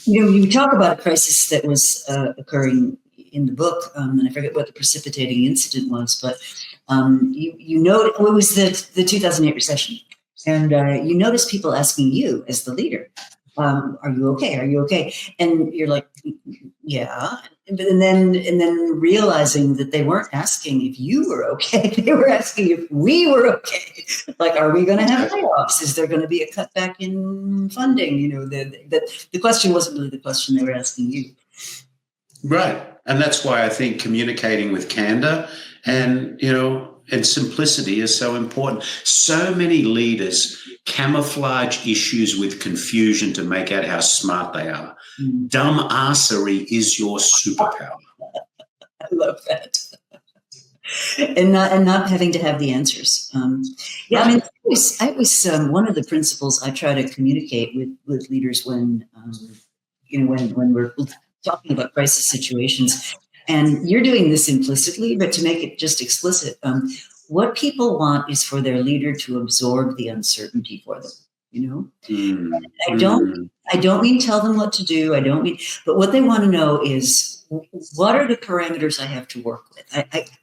you talk about a crisis that was occurring in the book, and I forget what the precipitating incident was, but you know, it was the 2008 recession, and you notice people asking you as the leader, "Are you okay? Are you okay?" And you're like, "Yeah," and then realizing that they weren't asking if you were okay; they were asking if we were okay. Like, are we going to have layoffs? Is there going to be a cutback in funding? The question wasn't really the question they were asking you. Right. And that's why I think communicating with candor and simplicity is so important. So many leaders camouflage issues with confusion to make out how smart they are. Dumbassery is your superpower. I love that. And not having to have the answers. Yeah, I mean, I was one of the principles I try to communicate with leaders when we're talking about crisis situations. And you're doing this implicitly, but to make it just explicit, what people want is for their leader to absorb the uncertainty for them. I don't mean tell them what to do. But what they want to know is, what are the parameters I have to work with?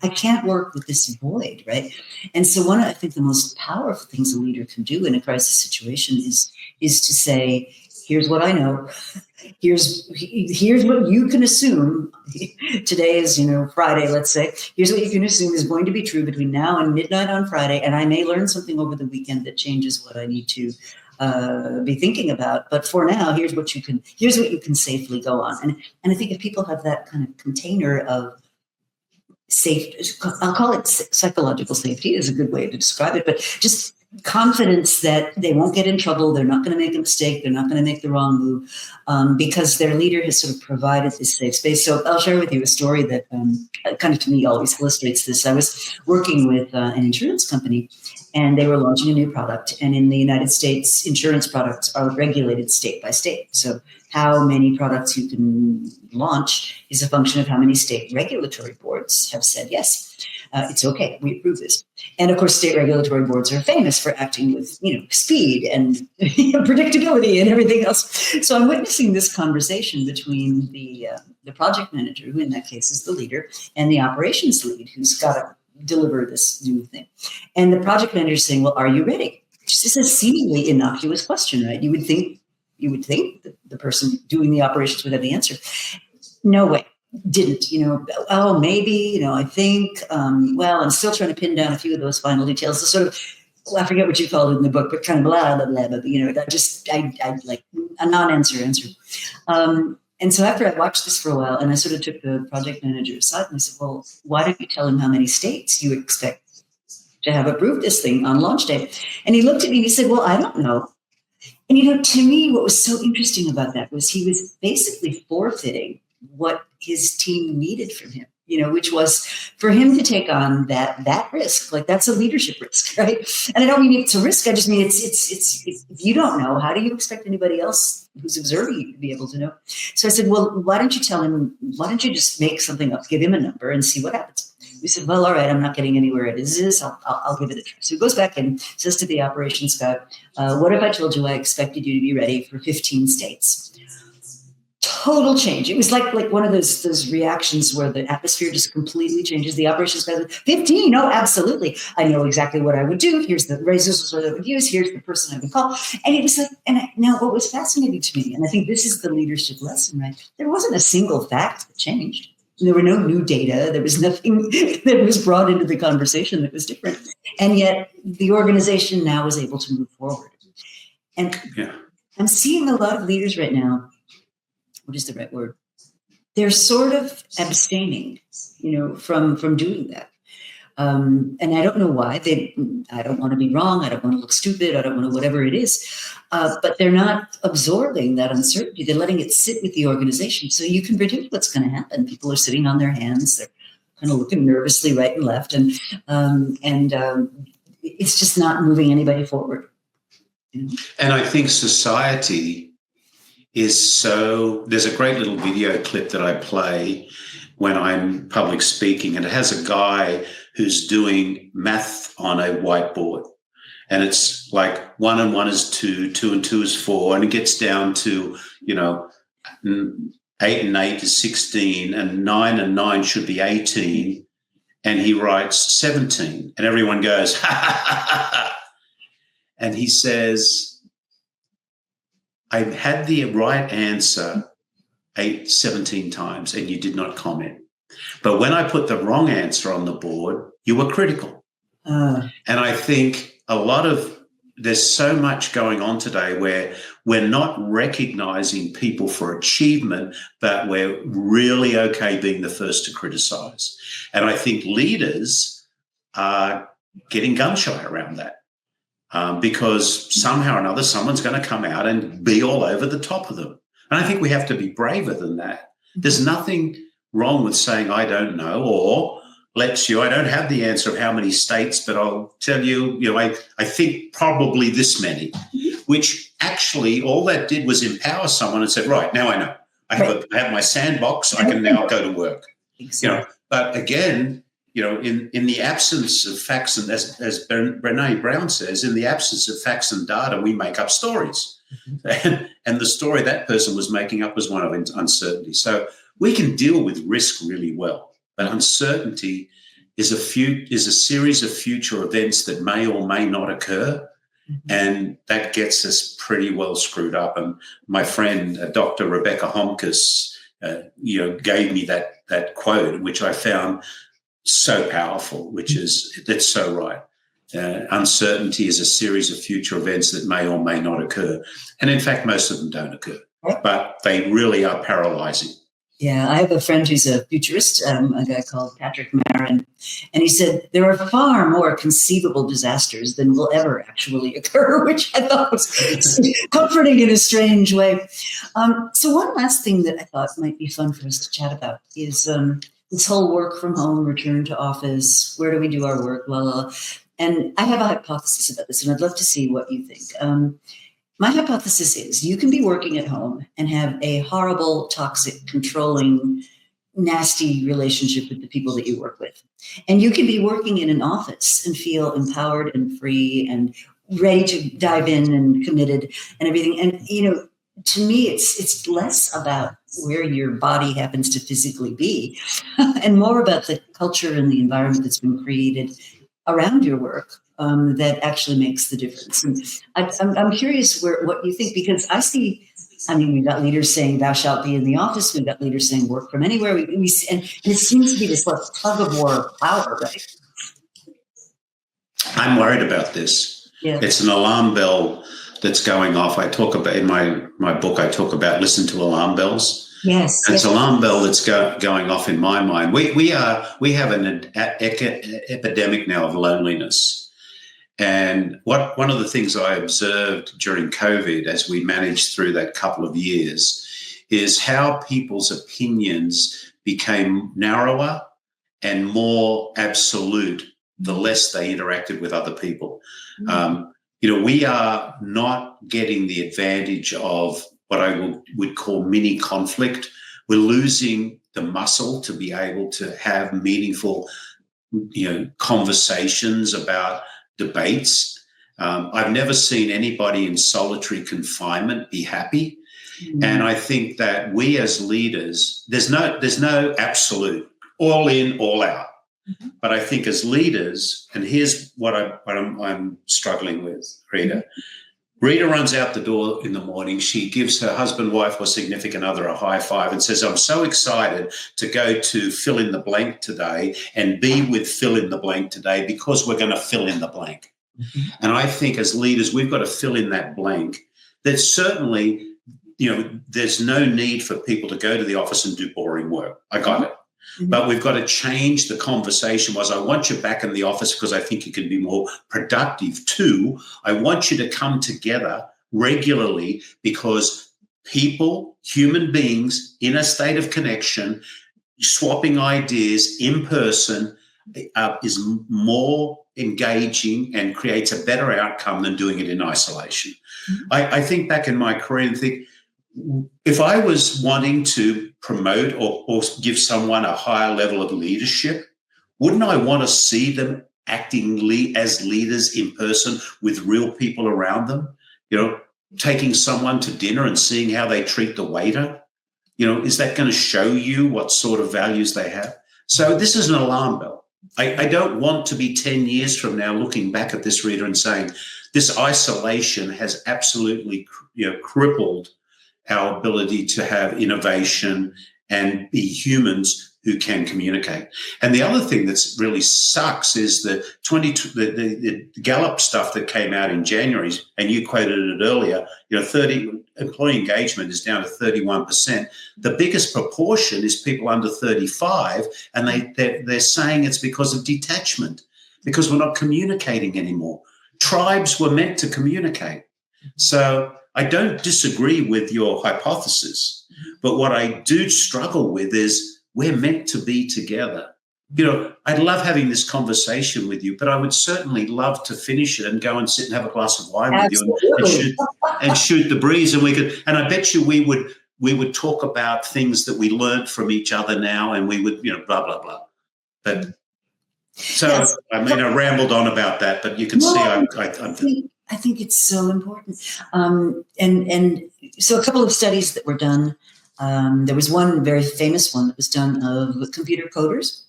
I can't work with this void, right? And so I think the most powerful things a leader can do in a crisis situation is to say, here's what I know. Here's what you can assume. Today is, Friday, let's say. Here's what you can assume is going to be true between now and midnight on Friday. And I may learn something over the weekend that changes what I need to be thinking about. But for now, here's what you can safely go on. And I think if people have that kind of container of safety, I'll call it psychological safety is a good way to describe it, but just confidence that they won't get in trouble, they're not going to make a mistake, they're not going to make the wrong move, because their leader has sort of provided this safe space. So I'll share with you a story that kind of to me always illustrates this. I was working with an insurance company, and they were launching a new product. And in the United States, insurance products are regulated state by state. So how many products you can launch is a function of how many state regulatory boards have said, yes, it's okay, we approve this. And of course, state regulatory boards are famous for acting with, speed and predictability and everything else. So I'm witnessing this conversation between the project manager, who in that case is the leader, and the operations lead, who's got to deliver this new thing. And the project manager is saying, well, are you ready? This is a seemingly innocuous question, right? You would think that the person doing the operations would have the answer. No way. Didn't, oh, maybe, I think, well, I'm still trying to pin down a few of those final details. So sort of, I forget what you called it in the book, but kind of blah, blah, blah, blah, I like a non-answer answer. And so after I watched this for a while, and I sort of took the project manager aside and I said, well, why don't you tell him how many states you expect to have approved this thing on launch day? And he looked at me and he said, well, I don't know. And, to me, what was so interesting about that was he was basically forfeiting what his team needed from him, which was for him to take on that risk. Like, that's a leadership risk, right? And I don't mean it's a risk. I just mean it's if you don't know, how do you expect anybody else who's observing you to be able to know? So I said, well, why don't you tell him, why don't you just make something up, give him a number and see what happens? We said, well, all right, I'm not getting anywhere at this. I'll give it a try. So he goes back and says to the operations guy, what if I told you I expected you to be ready for 15 states? Total change. It was like one of those reactions where the atmosphere just completely changes. The operations guy, 15? Oh, absolutely. I know exactly what I would do. Here's the resources I would use. Here's the person I would call. And it was like, now what was fascinating to me, and I think this is the leadership lesson, right? There wasn't a single fact that changed. There were no new data. There was nothing that was brought into the conversation that was different. And yet the organization now was able to move forward. And I'm seeing a lot of leaders right now, what is the right word? They're sort of abstaining, from doing that. And I don't know why. I don't want to be wrong. I don't want to look stupid. I don't want to whatever it is. But they're not absorbing that uncertainty. They're letting it sit with the organization. So you can predict what's going to happen. People are sitting on their hands. They're kind of looking nervously right and left. And it's just not moving anybody forward. And I think society is there's a great little video clip that I play when I'm public speaking, and it has a guy who's doing math on a whiteboard. And it's like 1 and 1 is 2, 2 and 2 is 4, and it gets down to, 8 and 8 is 16, and 9 and 9 should be 18. And he writes 17, and everyone goes, ha, ha, ha, ha. And he says, I had the right answer 17 times and you did not comment. But when I put the wrong answer on the board, you were critical. And I think there's so much going on today where we're not recognizing people for achievement, but we're really okay being the first to criticize. And I think leaders are getting gun shy around that. Because somehow or another, someone's going to come out and be all over the top of them. And I think we have to be braver than that. There's nothing wrong with saying, I don't know, or I don't have the answer of how many states, but I'll tell you, I think probably this many, which actually all that did was empower someone and said, right, now I know. I have my sandbox. I can now go to work. Exactly. But again, in the absence of facts, and as Brené Brown says, in the absence of facts and data, we make up stories. Mm-hmm. And the story that person was making up was one of uncertainty. So we can deal with risk really well, but uncertainty is a series of future events that may or may not occur, mm-hmm. and that gets us pretty well screwed up. And my friend, Dr. Rebecca Homkes, gave me that quote, which I found so powerful, that's so right. Uncertainty is a series of future events that may or may not occur. And in fact, most of them don't occur, but they really are paralyzing. Yeah, I have a friend who's a futurist, a guy called Patrick Marin, and he said there are far more conceivable disasters than will ever actually occur, which I thought was comforting in a strange way. So one last thing that I thought might be fun for us to chat about is this whole work from home, return to office, where do we do our work, la, la, la. And I have a hypothesis about this, and I'd love to see what you think. My hypothesis is you can be working at home and have a horrible, toxic, controlling, nasty relationship with the people that you work with. And you can be working in an office and feel empowered and free and ready to dive in and committed and everything. And, to me, it's less about where your body happens to physically be and more about the culture and the environment that's been created around your work. That actually makes the difference. And I'm curious what you think, because we've got leaders saying thou shalt be in the office. We've got leaders saying work from anywhere. And it seems to be this like tug of war of power, right? I'm worried about this. Yeah. It's an alarm bell that's going off. I talk about in my book, I talk about listen to alarm bells. Yes. And it's an alarm bell that's going off in my mind. We have an epidemic now of loneliness. And one of the things I observed during COVID as we managed through that couple of years is how people's opinions became narrower and more absolute the less they interacted with other people. Mm-hmm. We are not getting the advantage of what I would call mini conflict. We're losing the muscle to be able to have meaningful, conversations about debates. I've never seen anybody in solitary confinement be happy. Mm-hmm. And I think that we as leaders, there's no absolute, all in, all out. Mm-hmm. But I think as leaders, and here's what I'm struggling with, Rita. Mm-hmm. Rita runs out the door in the morning. She gives her husband, wife, or significant other a high five and says, I'm so excited to go to fill in the blank today and be with fill in the blank today because we're going to fill in the blank. Mm-hmm. And I think as leaders, we've got to fill in that blank. There's certainly, there's no need for people to go to the office and do boring work. I got it. Mm-hmm. But we've got to change the conversation. I want you back in the office because I think you can be more productive. 2, I want you to come together regularly because people, human beings in a state of connection, swapping ideas in person is more engaging and creates a better outcome than doing it in isolation. Mm-hmm. I think back in my career and think, if I was wanting to promote or give someone a higher level of leadership, wouldn't I want to see them acting as leaders in person with real people around them? Taking someone to dinner and seeing how they treat the waiter. Is that going to show you what sort of values they have? So this is an alarm bell. I don't want to be 10 years from now looking back at this, Rita, and saying this isolation has absolutely crippled our ability to have innovation and be humans who can communicate. And the other thing that's really sucks is the Gallup stuff that came out in January, and you quoted it earlier, 30 employee engagement is down to 31%. The biggest proportion is people under 35, and they're saying it's because of detachment, because we're not communicating anymore. Tribes were meant to communicate. So I don't disagree with your hypothesis, but what I do struggle with is we're meant to be together. I'd love having this conversation with you, but I would certainly love to finish it and go and sit and have a glass of wine Absolutely. with you and shoot the breeze. And I bet you we would talk about things that we learned from each other now, and we would, blah, blah, blah. But so, yes. I rambled on about that, but you can see I think it's so important. And so a couple of studies that were done, there was one very famous one that was done of computer coders.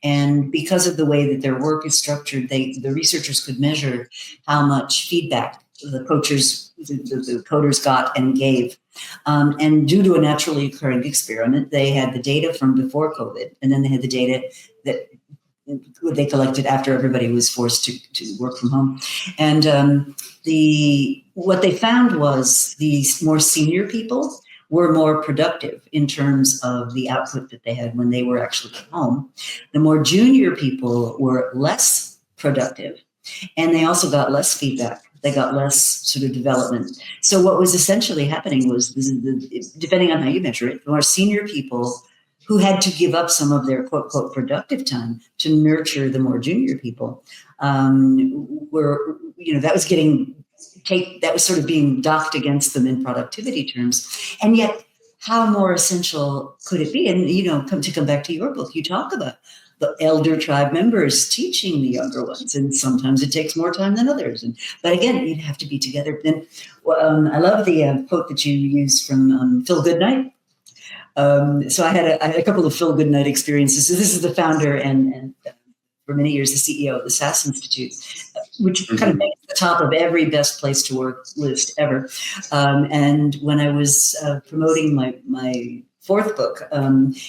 And because of the way that their work is structured, the researchers could measure how much feedback the coders got and gave. And due to a naturally occurring experiment, they had the data from before COVID, and then they had the data that they collected after everybody was forced to work from home. And what they found was these more senior people were more productive in terms of the output that they had when they were actually at home. The more junior people were less productive, and they also got less feedback. They got less sort of development. So what was essentially happening was, depending on how you measure it, the more senior people who had to give up some of their quote, quote, productive time to nurture the more junior people were, that was sort of being docked against them in productivity terms. And yet, how more essential could it be? And, come back to your book, you talk about the elder tribe members teaching the younger ones. And sometimes it takes more time than others. But again, you'd have to be together. And I love the quote that you used from Phil Goodnight. So I had a couple of Phil Goodnight experiences. So this is the founder and for many years, the CEO of the SAS Institute, which kind of makes the top of every best place to work list ever. And when I was promoting my fourth book,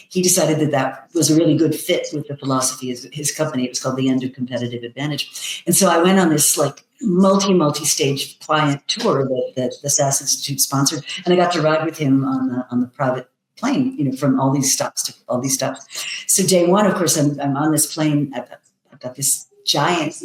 he decided that was a really good fit with the philosophy of his company. It was called The End of Competitive Advantage. And so I went on this multi-stage client tour that the SAS Institute sponsored. And I got to ride with him on the private plane, from all these stops to all these stops. So day one, of course, I'm on this plane. I've got this giant,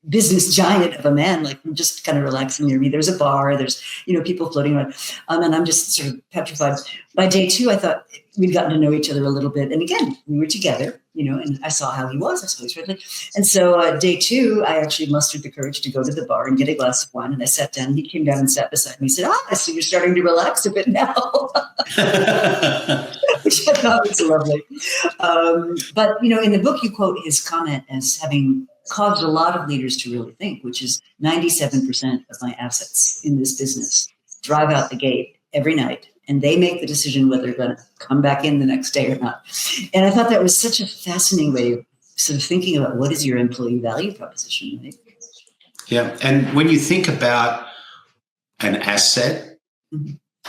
business giant of a man, just kind of relaxing near me. There's a bar, there's, people floating around. And I'm just sort of petrified. By day two, I thought we'd gotten to know each other a little bit. And again, we were together, and I saw how he was. I saw he's friendly. And so day two, I actually mustered the courage to go to the bar and get a glass of wine. And I sat down, he came down and sat beside me. He said, I see you're starting to relax a bit now. Which I thought was lovely. But, in the book, you quote his comment as having caused a lot of leaders to really think, which is 97% of my assets in this business drive out the gate every night, and they make the decision whether they're going to come back in the next day or not. And I thought that was such a fascinating way of sort of thinking about what is your employee value proposition, right? Yeah. And when you think about an asset,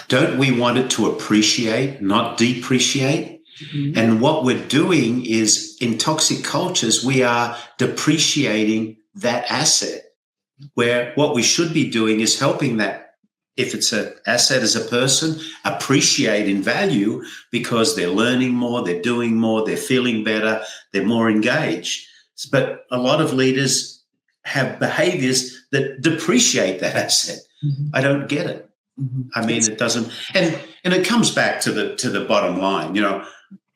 don't we want it to appreciate, not depreciate? Mm-hmm. And what we're doing is, in toxic cultures, we are depreciating that asset, where what we should be doing is helping that, if it's an asset as a person, appreciate in value, because they're learning more, they're doing more, they're feeling better, they're more engaged. But a lot of leaders have behaviors that depreciate that asset. Mm-hmm. I don't get it. Mm-hmm. I mean, it doesn't, and it comes back to the bottom line.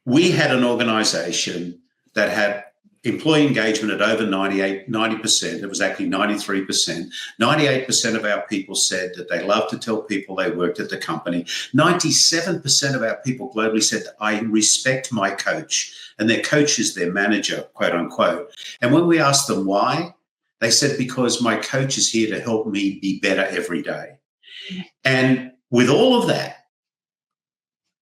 We had an organization that had employee engagement at over 90%. It was actually 93%. 98% of our people said that they loved to tell people they worked at the company. 97% of our people globally said that I respect my coach, and their coach is their manager, quote unquote. And when we asked them why, they said, because my coach is here to help me be better every day. And with all of that,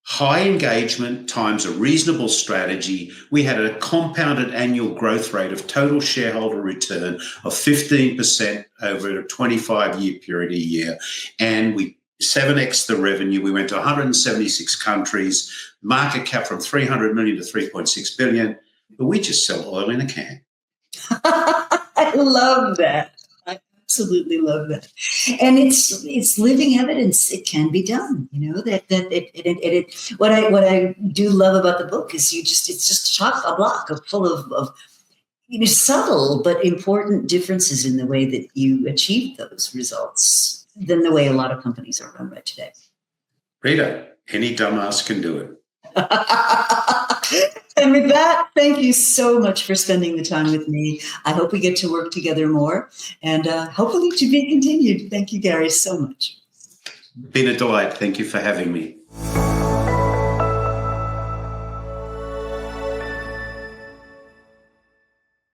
high engagement times a reasonable strategy, we had a compounded annual growth rate of total shareholder return of 15% over a 25-year period a year. And we 7x the revenue. We went to 176 countries, market cap from 300 million to 3.6 billion. But we just sell oil in a can. I love that. I absolutely love that. And it's living evidence. It can be done. What I do love about the book is it's just chock-a-block full of subtle but important differences in the way that you achieve those results than the way a lot of companies are run right today. Rita, any dumbass can do it. And with that, thank you so much for spending the time with me. I hope we get to work together more, and hopefully to be continued. Thank you, Garry, so much. Been a delight. Thank you for having me.